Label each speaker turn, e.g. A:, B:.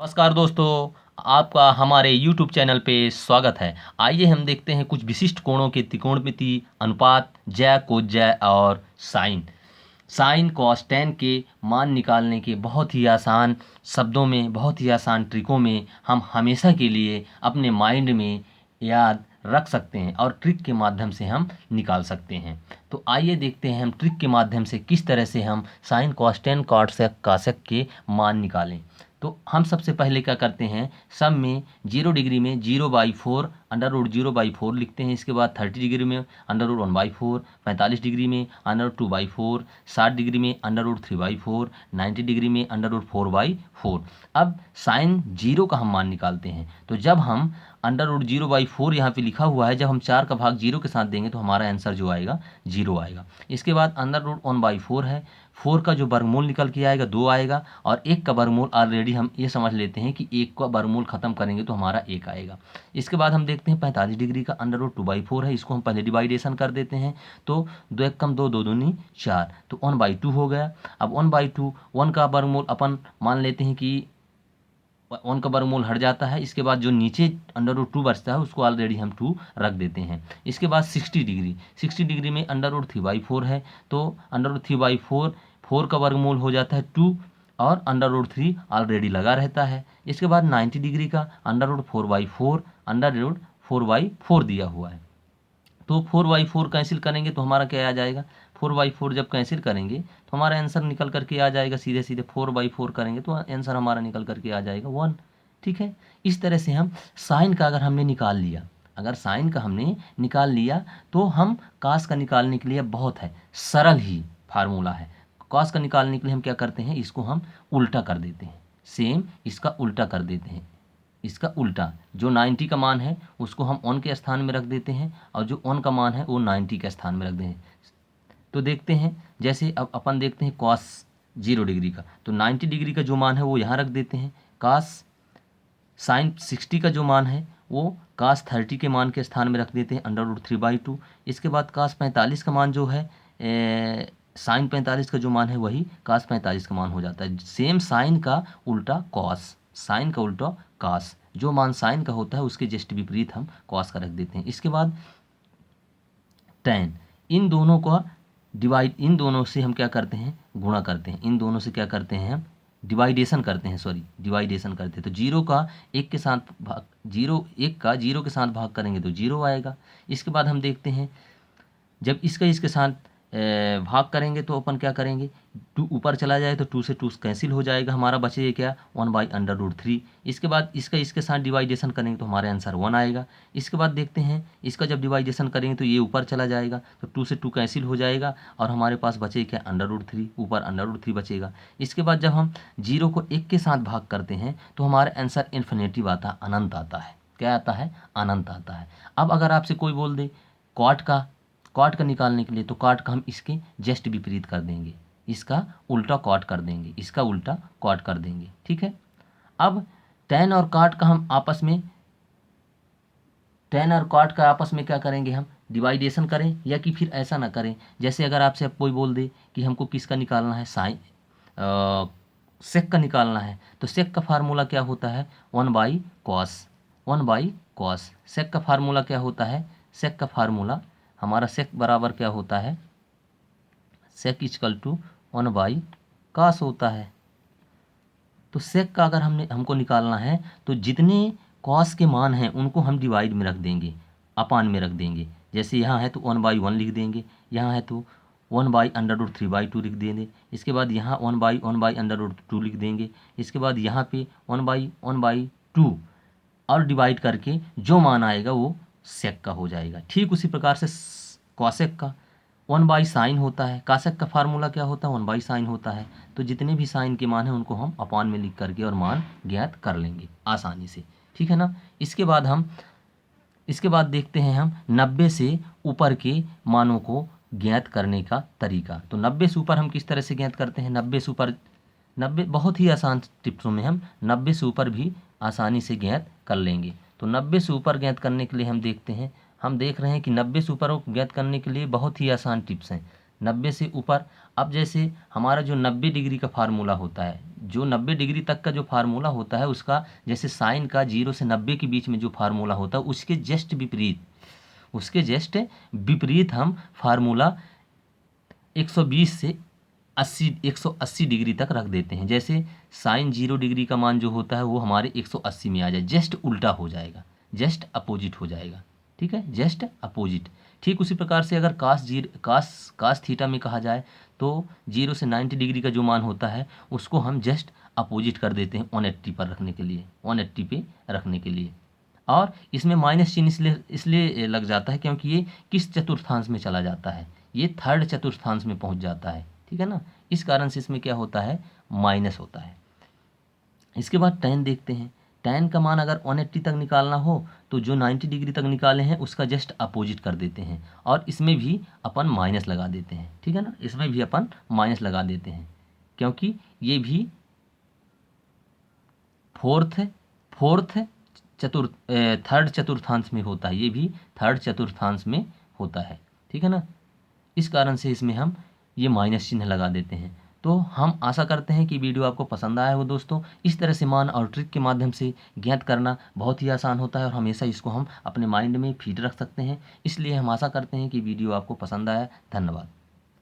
A: नमस्कार दोस्तों, आपका हमारे YouTube चैनल पे स्वागत है। आइए हम देखते हैं कुछ विशिष्ट कोणों के त्रिकोणमिति अनुपात, ज्या, कोज्या और साइन। साइन कॉस टैन के मान निकालने के बहुत ही आसान शब्दों में, बहुत ही आसान ट्रिकों में हम हमेशा के लिए अपने माइंड में याद रख सकते हैं और ट्रिक के माध्यम से हम निकाल सकते हैं। तो आइए देखते हैं हम ट्रिक के माध्यम से किस तरह से हम sine cos tan cot sec cosec के मान निकालें। तो हम सबसे पहले क्या करते हैं, सम में 0 डिग्री में 0/4 √0/4 लिखते हैं। इसके बाद 30 डिग्री में √1/4, 45 डिग्री में √2/4, 60 डिग्री में √3/4, 90 डिग्री में √4/4। अब साइन 0 का हम मान निकालते हैं। तो जब हम √0/4 यहाँ पे लिखा हुआ है, जब हम 4 का भाग 0 के साथ देंगे तो हमारा आंसर जो आएगा 0 आएगा। इसके बाद √1/4 है, 4 का जो वर्गमूल निकल के आएगा 2 आएगा, और 1 का वर्गमूल ऑलरेडी हम ये समझ लेते हैं कि 1 का वर्गमूल खत्म करेंगे तो हमारा 1 आएगा। इसके बाद हम देखते हैं 45 डिग्री का √2/4 है, इसको हम पहले डिवाइडेशन कर देते हैं। तो 2 1 कम 2, 2 दूनी 4, तो 1/2 हो गया। अब 1/2, 1 का वर्गमूल अपन मान लेते हैं कि 1 का वर्गमूल हट जाता है। इसके बाद जो नीचे √2 बचता है उसको ऑलरेडी हम 2 रख देते हैं। इसके बाद 60 डिग्री में √3/4 है, तो √3/4, 4 का वर्गमूल हो जाता है 2 और √3 ऑलरेडी लगा रहता है। इसके बाद 90 डिग्री का √4/4 दिया हुआ है। तो 4/4 कैंसिल करेंगे तो हमारा क्या आ जाएगा, 4/4 जब कैंसिल करेंगे तो हमारा आंसर निकल करके आ जाएगा, सीधे सीधे 4/4 करेंगे तो आंसर हमारा निकल करके आ जाएगा 1। ठीक है, इस तरह से हम साइन का अगर हमने निकाल लिया, अगर साइन का हमने निकाल लिया तो हम कास का निकालने के लिए बहुत है, सरल ही फार्मूला है। कॉस का निकालने के लिए हम क्या करते हैं, इसको हम उल्टा कर देते हैं, सेम इसका उल्टा कर देते हैं। इसका उल्टा, जो 90 का मान है उसको हम 1 के स्थान में रख देते हैं, और जो 1 का मान है वो 90 के स्थान में रख दें। तो देखते हैं, जैसे अब अपन देखते हैं कॉस 0 डिग्री का, तो 90 डिग्री का जो मान है वो यहाँ रख देते हैं। कास साइन 60 का जो मान है वो कास 30 के मान के स्थान में रख देते हैं, √3/2। इसके बाद कास 45 का मान जो है, साइन 45 का जो मान है वही कास 45 का मान हो जाता है। सेम साइन का उल्टा कॉस, साइन का उल्टा कास, जो मान साइन का होता है उसके जस्ट विपरीत हम कॉस का रख देते हैं। इसके बाद टैन, इन दोनों का डिवाइड, इन दोनों से हम क्या करते हैं, गुणा करते हैं। इन दोनों से क्या करते हैं हम, डिवाइडेशन करते हैं, डिवाइडेशन करते हैं। तो 0 का 1 के साथ भाग, 0 के साथ भाग करेंगे तो 0 आएगा। इसके बाद हम देखते हैं, जब इसका इसके साथ भाग करेंगे तो अपन क्या करेंगे, 2 ऊपर चला जाए तो 2 से 2 कैंसिल हो जाएगा, हमारा बचेगा क्या, 1/√3। इसके बाद इसका इसके साथ डिवाइडेशन करेंगे तो हमारे आंसर 1 आएगा। इसके बाद देखते हैं, इसका जब डिवाइडेशन करेंगे तो ये ऊपर चला जाएगा, तो 2 से 2 कैंसिल हो जाएगा, और हमारे पास बचेगा क्या, √3, ऊपर √3 बचेगा। इसके बाद जब हम 0 को 1 के साथ भाग करते हैं तो हमारा आंसर इन्फिनेटिव आता है, अनंत आता है। क्या आता है, अनंत आता है। अब अगर आपसे कोई बोल दे कॉट का निकालने के लिए, तो कॉट का हम इसके जस्ट विपरीत कर देंगे, इसका उल्टा कॉट कर देंगे, इसका उल्टा कॉट कर देंगे। ठीक है, अब टैन और कॉट का हम आपस में, टैन और कॉट का आपस में क्या करेंगे, हम डिवाइडेशन करें, या कि फिर ऐसा ना करें। जैसे अगर आपसे अब कोई बोल दे कि हमको किसका निकालना है, सेक का निकालना है, तो सेक का फार्मूला क्या होता है, 1/cos, 1/cos। सेक का फार्मूला क्या होता है, सेक का फार्मूला हमारा सेक बराबर क्या होता है, सेक = 1/cos होता है। तो सेक का अगर हमको निकालना है तो जितने कॉस के मान हैं उनको हम डिवाइड में रख देंगे, अपान में रख देंगे। जैसे यहाँ है तो 1/1 लिख देंगे, यहाँ है तो 1/√3/2 लिख देंगे। इसके बाद यहाँ 1/1/√2 लिख देंगे। इसके बाद यहाँ पे 1/1/2 और डिवाइड करके जो मान आएगा वो सेक का हो जाएगा। ठीक उसी प्रकार से कॉसेक का 1/sin होता है, कासेक का फार्मूला क्या होता है, 1/sin होता है। तो जितने भी साइन के मान हैं उनको हम अपान में लिख करके और मान ज्ञात कर लेंगे आसानी से। ठीक है ना। इसके बाद देखते हैं हम 90 से ऊपर के मानों को ज्ञात करने का तरीका। तो 90 से ऊपर हम किस तरह से ज्ञात करते हैं, 90 से ऊपर, 90 बहुत ही आसान टिप्सों में हम 90 से ऊपर भी आसानी से ज्ञात कर लेंगे। तो 90 से ऊपर ज्ञात करने के लिए हम देखते हैं, हम देख रहे हैं कि 90 से ऊपर ज्ञात करने के लिए बहुत ही आसान टिप्स हैं। 90 से ऊपर। अब जैसे हमारा जो 90 डिग्री का फार्मूला होता है, जो 90 डिग्री तक का जो फार्मूला होता है उसका, जैसे साइन का 0 से 90 के बीच में जो फार्मूला होता है उसके जस्ट विपरीत, उसके जस्ट विपरीत हम फार्मूला 120 से 80 180 डिग्री तक रख देते हैं। जैसे साइन 0 डिग्री का मान जो होता है वो हमारे 180 में आ जाए, जस्ट उल्टा हो जाएगा, जस्ट अपोजिट हो जाएगा। ठीक है, जस्ट अपोजिट। ठीक उसी प्रकार से अगर कास थीटा में कहा जाए तो 0 से 90 डिग्री का जो मान होता है उसको हम जस्ट अपोजिट कर देते हैं 180 पर रखने के लिए, 180 पे रखने के लिए। और इसमें माइनस चिन्ह इसलिए लग जाता है क्योंकि ये किस चतुर्थांश में चला जाता है, ये थर्ड चतुर्थांश में पहुंच जाता है। ठीक है ना, इस कारण से इसमें क्या होता है, माइनस होता है। इसके बाद tan देखते हैं। tan का मान अगर 180 तक निकालना हो तो जो 90 डिग्री तक निकाले हैं उसका जस्ट अपोजिट कर देते हैं और इसमें भी अपन माइनस लगा देते हैं। ठीक है ना, इसमें भी अपन माइनस लगा देते हैं क्योंकि ये भी फोर्थ थर्ड चतुर्थांश में होता है, ये भी थर्ड चतुर्थांश में होता है। ठीक है ना, इस कारण से इसमें हम ये माइनस चिन्ह लगा देते हैं। तो हम आशा करते हैं कि वीडियो आपको पसंद आया हो दोस्तों। इस तरह से मान और ट्रिक के माध्यम से ज्ञात करना बहुत ही आसान होता है और हमेशा इसको हम अपने माइंड में फीड रख सकते हैं। इसलिए हम आशा करते हैं कि वीडियो आपको पसंद आया। धन्यवाद।